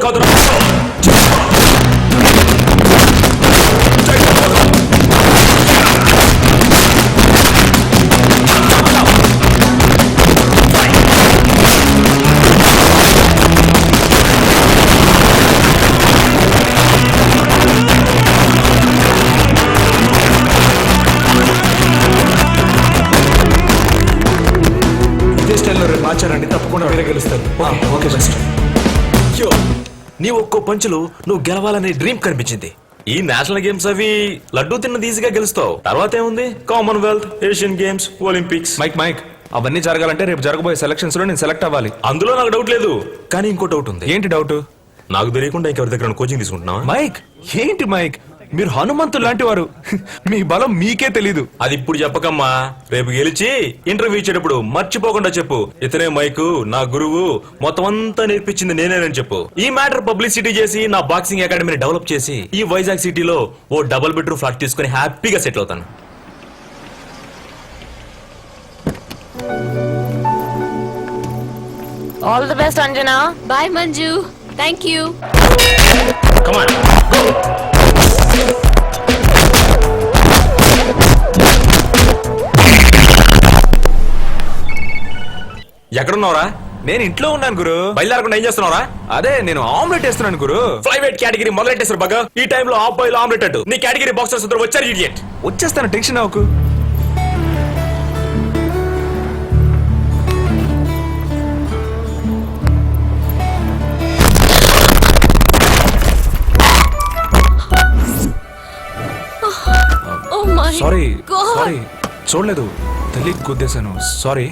కాదు. ఇదే స్టైల్లో రేపు మార్చారండి, తప్పకుండా వేరే గెలుస్తారు. Okay best. నీ ఒక్కో పంచులు నువ్వు గెలవాలనే డ్రీమ్ కనిపించింది. ఈ నేషనల్ గేమ్స్ అవి లడ్డూ తిన్నది ఈజీగా గెలుస్తావు. తర్వాత ఏముంది, కామన్వెల్త్, ఏషియన్ గేమ్స్, ఒలింపిక్స్. మైక్ అవన్నీ జరగాలంటే రేపు జరగబోయే సెలక్షన్స్ లో నేను సెలెక్ట్ అవ్వాలి. అందులో నాకు డౌట్ లేదు, కానీ ఇంకో డౌట్ ఉంది. ఏంటి డౌట్? నాకు తెలియకుండా ఇంకెవరి దగ్గర కోచింగ్ తీసుకుంటున్నా? మైక్ ఏంటి మైక్, మీరు హనుమంతులు లాంటి వారు. మీ బలం మీకే తెలీదు. అది ఇప్పుడు చెప్పకమ్మా, రేపు గెలిచి ఇంటర్వ్యూ ఇచ్చేటప్పుడు మర్చిపోకుండా చెప్పు, ఇతనే మైకు నా గురువు, మొత్తం అంతా నేర్పించింది నేనేనని చెప్పు. ఈ మ్యాటర్ పబ్లిసిటీ చేసి నా బాక్సింగ్ అకాడమీని డెవలప్ చేసి ఈ వైజాగ్ సిటీలో ఓ డబుల్ బెడ్రూమ్ ఫ్లాట్ తీసుకుని హ్యాపీగా సెటిల్ అవుతాను. All the best, Anjana. Bye, Manju. Thank you. Come on. ఎక్కడున్నావురా? నేను ఇంట్లో ఉన్నాను గురు. బయలుదేరకుండా ఏం చేస్తున్నావురా? అదే నేను ఆమ్లెట్ వేస్తున్నాను గురు. ఫ్లైవేట్ కేటగిరీ మొదలెట్టేస్తారు బాగా. ఈ టైంలో హాఫ్ బాయిల్ ఆమ్లెట్ అంటూ నీ కేటగిరీ బాక్సర్స్ అందరూ వచ్చారు. ఇడియట్. వచ్చేస్తాను, టెన్షన్ అవ్వకు. Oh my sorry God. Sorry, చూడలేదు, తెలియక గుద్దేశాను, సారీ.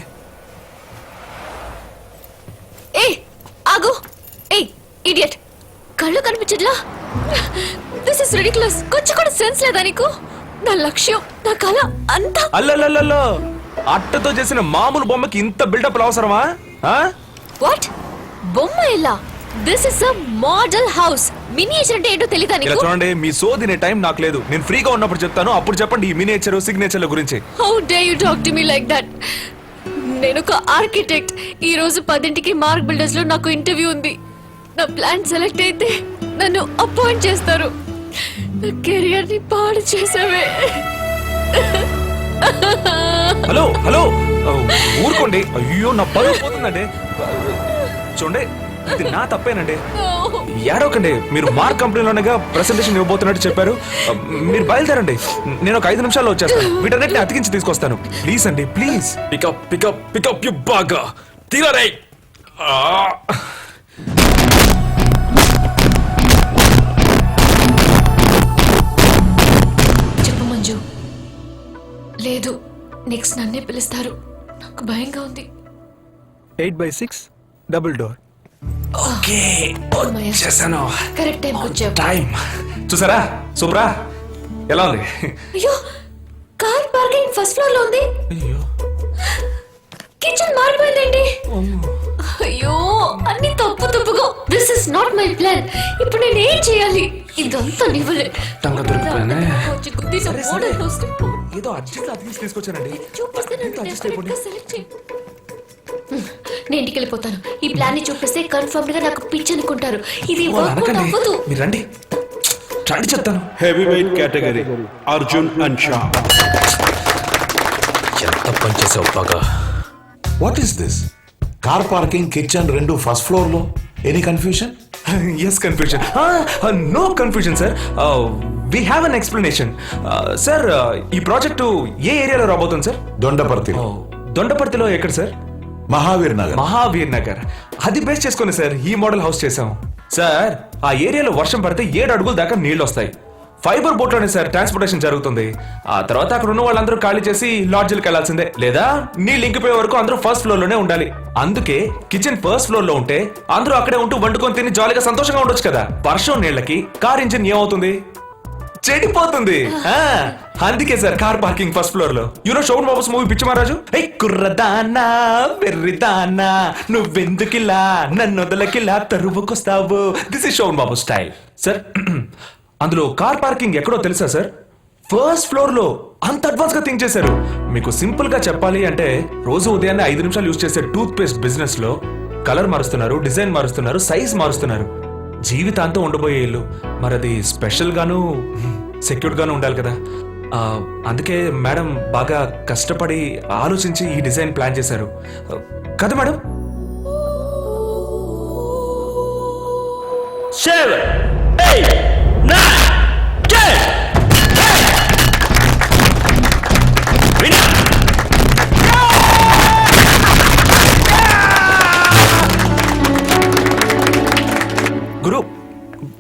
ఏ ఆగు. ఏ ఇడియట్, కళ్ళు కనిపించట్లా? This is ridiculous. కొంచెం కూడా సెన్స్ లేదా నీకు? నా లక్ష్యం, నా కళ అంతా. అల్లల్లల్లో, అట్టతో చేసిన మామూలు బొమ్మకి ఇంత బిల్డప్ అవసరమా? వాట్? బొమ్మ ఎలా? This is a model house. Miniature అంటే ఏంటో తెలీదా ఇలా నీకు? చూడండి, మీ సోదినే టైం నాకు లేదు. నేను ఫ్రీగా ఉన్నప్పుడు చెప్తాను, అప్పుడు చెప్పండి ఈ మినియేచర్ సిగ్నేచర్ల గురించి. How day you talk to me like that? నేను ఒక ఆర్కిటెక్ట్. ఈ రోజు 10ంటికి మార్క్ బిల్డర్స్ లో నాకు ఇంటర్వ్యూ ఉంది. నా ప్లాన్ సెలెక్ట్ అయితే నన్ను అపాయింట్ చేస్తారు. నా కెరియర్ ని పాడు చేసావే. హలో హలో, ఊరుకోండి. అయ్యో నా పరువు పోతుందండి. చూడండి, ఇది నా తప్పేనండి. ఏడవకండి. మీరు మార్క్ కంపెనీలోనేగా ప్రెసెంటేషన్ ఇవ్వబోతున్నట్టు చెప్పారు. మీరు బయలుదేరండి, నేను ఒక 5 నిమిషాల్లో వచ్చేస్తాను. వీటన్నిటిని అతికించి తీసుకొస్తాను. ప్లీజ్ అండి, please. Pickup pickup pickup you బాగా తీరరే. చెప్పు మంజు. లేదు, నెక్స్ట్ నన్నే పిలుస్తారు. నాకు భయంగా ఉంది. 8/6 డబుల్ డోర్. ఓకే, వచ్చేసాను. కరెక్ట్ టైం వచ్చావు. టైం చూసారా సూపరా? ఎలా ఉంది? అయ్యో, కార్ పార్కింగ్ ఫస్ట్ ఫ్లోర్ లో ఉంది. అయ్యో, కిచెన్ మారిపోయిందండి. అయ్యో, అన్ని తప్పుగా. This is not my plan. ఇప్పుడు నేను ఏం చేయాలి? ఇదంతా నివ్వలే. టంగా దొరికిపోయానే. సరే, సరే. ఏదో అడ్జస్ట్ అతికించి తీసుకొచ్చానండి. చూపిస్తే నన్ను అడ్జస్ట్ అయిపోండి. definitely select చేయి. నేను ఇంటికి వెళ్ళిపోతాను. ఈ ప్లాన్ ని చూపిస్తే కన్ఫర్మ్ గా నాకు పిచ్చి అనుకుంటారు. ఇది వర్కౌట్ అవ్వదు. మీరు రండి, రండి చెప్తాను. Heavyweight category Arjun and Shah. ఎంత పని చేసావు బాగా. What is this? Car parking, kitchen రెండు ఫస్ట్ ఫ్లోర్ లో. Any confusion? Yes confusion. No confusion sir. We have an explanation. Sir, ఈ ప్రాజెక్టు ఏ ఏరియాలో రాబోతుంది సార్? దొండపర్తి. దొండపర్తిలో ఎక్కడ సార్? మహావీర్ నగర్. మహావీర్ నగర్. అది బేస్ చేసుకుని సార్ ఈ మోడల్ హౌస్ చేసాం. సార్, ఆ ఏరియాలో వర్షం పడితే 7 అడుగుల దాకా నీళ్లు వస్తాయి. ఫైబర్ బోట్ లోనే సార్ ట్రాన్స్పోర్టేషన్ జరుగుతుంది. ఆ తర్వాత అక్కడ ఉన్న వాళ్ళందరూ ఖాళీ చేసి లాడ్జ్లకు వెళ్లాల్సిందే, లేదా నీళ్ళు ఇంకిపోయే వరకు అందరూ ఫస్ట్ ఫ్లోర్ లోనే ఉండాలి. అందుకే కిచెన్ ఫస్ట్ ఫ్లోర్ లో ఉంటే అందరూ అక్కడే ఉంటూ వండుకొని తిని జాలీగా సంతోషంగా ఉండొచ్చు కదా. వర్షం నీళ్ళకి కార్ ఇంజిన్ ఏమవుతుంది? చెడిపోతుంది. అందుకే sir car parking first floor లో. You know Sobhan Babu's movie Pichi Maraju. ఏ కుర్రదానా వెర్రిదానా నువ్వెందుకిలా నన్ను వదలకిలా తరువుకొస్తావు. This is Sobhan Babu style. Sir, అందులో కార్ పార్కింగ్ ఎక్కడో తెలుసా సార్? ఫస్ట్ ఫ్లోర్ లో. అంత అడ్వాన్స్ గా థింక్ చేశారు. మీకు సింపుల్ గా చెప్పాలి అంటే, రోజు ఉదయాన్నే 5 నిమిషాలు యూజ్ చేసే టూత్ పేస్ట్ బిజినెస్ లో కలర్ మారుస్తున్నారు, డిజైన్ మారుస్తున్నారు, సైజ్ మారుస్తున్నారు. జీవితాంతం ఉండబోయే ఇల్లు. మరి అది స్పెషల్ గాను సెక్యూర్డ్ గాను ఉండాలి కదా. అందుకే మేడం బాగా కష్టపడి ఆలోచించి ఈ డిజైన్ ప్లాన్ చేశారు కదా మేడం. 7, 8, 9, 10.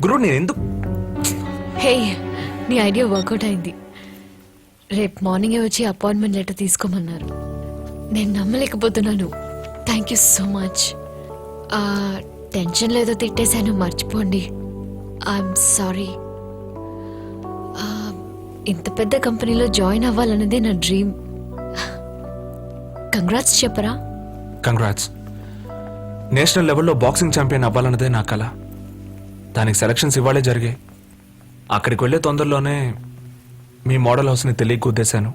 గురు నేను ఎందుకు హే, నీ ఐడియా వర్కౌట్ అయింది. రేపు మార్నింగే వచ్చి అపాయింట్మెంట్ లెటర్ తీసుకోమన్నారు. నేను నమ్మలేకపోతున్నాను. Thank you so much. Tension లేదో తిట్టేశాను, మర్చిపోండి. I'm sorry. ఇంత పెద్ద కంపెనీలో జాయిన్ అవ్వాలన్నదే నా డ్రీమ్. కంగ్రాట్స్ చెప్పరా? కంగ్రాట్స్. నేషనల్ లెవెల్లో బాక్సింగ్ ఛాంపియన్ అవ్వాలన్నదే నా కల. దానికి సెలక్షన్స్ ఇవాళే జరిగాయి. అక్కడికి వెళ్ళే తొందరలోనే మీ మోడల్ హౌస్ని తెలియ కుద్దేశాను.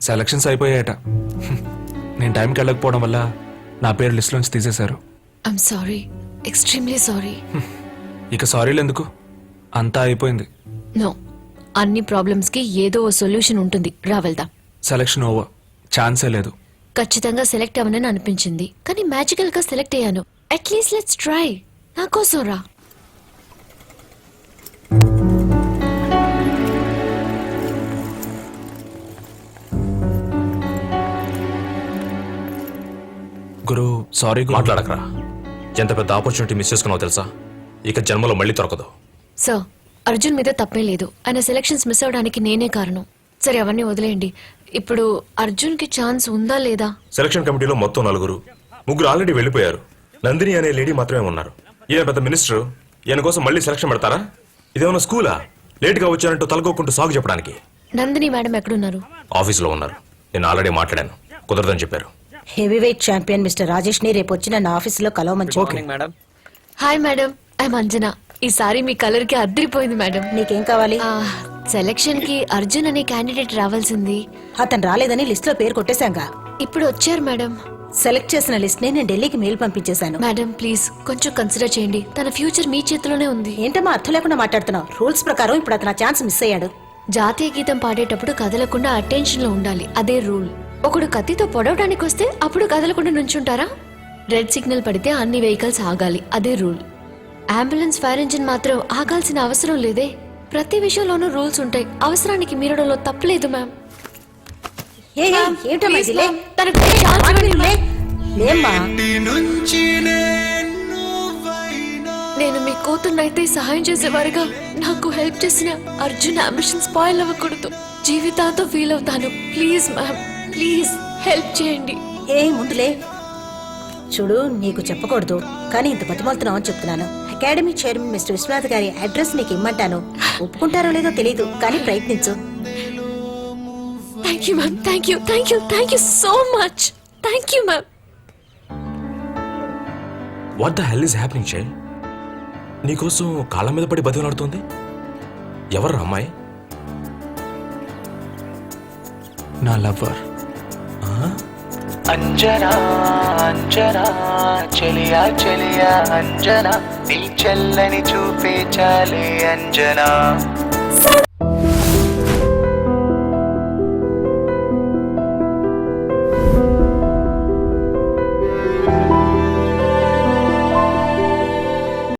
సెలక్షన్స్ అయిపోయాయట. నేను టైంకి వెళ్ళకపోవడం వల్ల నా పేరు లిస్ట్లోంచి తీసేశారు. I'm sorry, extremely sorry. ఇక సారీలు ఎందుకు, అంతా అయిపోయింది. నో, అన్ని ప్రాబ్లమ్స్కి ఏదో ఓ సొల్యూషన్ ఉంటుంది. రా వెళ్దాం. సెలక్షన్ ఓవర్, ఛాన్సే లేదు. ఖచ్చితంగా సెలెక్ట్ అవ్వనని అనిపించింది, కానీ మ్యాజికల్ గా సెలెక్ట్ అయ్యాను. At least let's try. నా కోసం రా. గురు సారీ గురు. మాట్లాడకరా. ఎంత పెద్ద ఆపర్చునిటీ మిస్ చేసుకున్నావు తెలుసా? ఇక జన్మలో మళ్ళీ దొరకదు. సార్, అర్జున్ మీద తప్పే లేదు. ఆయన సెలక్షన్స్ మిస్ అవడానికి నేనే కారణం. సరే, అవన్నీ వదిలేయండి. ఇప్పుడు అర్జున్ కి ఛాన్స్ ఉందా లేదా? సెలక్షన్ కమిటీలో మొత్తం 4, 3 ఆల్రెడీ వెళ్ళిపోయారు. నందిని అనే లేడీ మాత్రమే ఉన్నారు. ఈయన పెద్ద మినిస్టర్, ఈయన కోసం మళ్ళీ సెలక్షన్ పెడతారా? ఇదేమన్నా స్కూలా? లేట్ గా వచ్చానంటూ తలకోకుంటూ సాగు చెప్పడానికి. నందిని మేడం ఎక్కడున్నారు? ఆఫీసులో ఉన్నారు. నేను ఆల్రెడీ మాట్లాడాను, కుదరదని చెప్పారు. Heavyweight champion mister Rajesh ని రేపు వచ్చి నా ఆఫీసులో కలవమని madam. Hi madam, I'm Anjana. ఈసారి మీ కలర్ కి అద్దరిపోయింది మేడం. నీకేం కావాలి? సెలక్షన్ కి అర్జున్ అనే క్యాండిడేట్ రావాల్సింది. అతను రాలేదని లిస్ట్ లో పేరు కొట్టేశాంగా. ఇప్పుడు వచ్చారు మేడం. సెలెక్ట్ చేసిన లిస్ట్ ని నేను ఢిల్లీకి మెయిల్ పంపించేశాను. మేడం ప్లీజ్ కొంచెం కన్సిడర్ చేయండి. తన ఫ్యూచర్ మీ చేతిలోనే ఉంది. ఏంటమ్మా అర్థం లేకుండా మాట్లాడుతున్నావు? రూల్స్ ప్రకారం ఇప్పుడు అతను ఛాన్స్ మిస్ అయ్యాడు. జాతీయ గీతం పాడేటప్పుడు కదలకుండా అటెన్షన్ లో ఉండాలి, అదే రూల్. ఒకడు కత్తితో పొడవడానికి వస్తే అప్పుడు కదలకుండా నుంచుంటారా? రెడ్ సిగ్నల్ పడితే అన్ని వెహికల్స్ ఆగాలి, అదే రూల్. అంబులెన్స్, ఫైర్ ఇంజిన్ మాత్రం ఆగాల్సిన అవసరం లేదే. ప్రతి విషయంలోనూ రూల్స్ ఉంటాయి. అవసరానికి మీరడంలో తప్పలేదు మ్యామ్. ఏ, ఏ, ఏంటమ్మా Please, ఇది? లే. ma'am. తనకు ఛాన్స్ ఇవ్వండి, లే. ma'am. లేమ్మా. నేను మీ కూతుర్నైతే సహాయం చేసేవారుగా నాకు హెల్ప్ చేసిన అర్జున్ అంబిషన్ స్పాయిల్ అవ్వకూడదు. జీవితాంతో ఫీల్ అవుతాను. ప్లీజ్ మ్యామ్, ప్లీజ్ హెల్ప్ చేయండి. ఏ ముందులే. చూడు, నీకు చెప్పకూడదు కానీ ఇంత బతిమాలుతున్నావు అని చెప్తున్నాను. అకాడమీ చైర్మన్ మిస్టర్ విశ్వనాథ్ గారి అడ్రస్ నీకు ఇమ్మంటాను. ఒప్పుకుంటారో లేదో తెలీదు, కానీ ప్రయత్నించు. Thank you ma'am, thank you, thank you, thank you so much. Thank you ma'am. What the hell is happening child? నీకోసం కాళ్ళ మీద పడి బతిలాడుతోంది ఎవరు అమ్మాయి? నా లవర్. అంజనా అంజనా చెలియా చెలియా అంజనా, నీ చెల్లని చూపే చాలే అంజనా.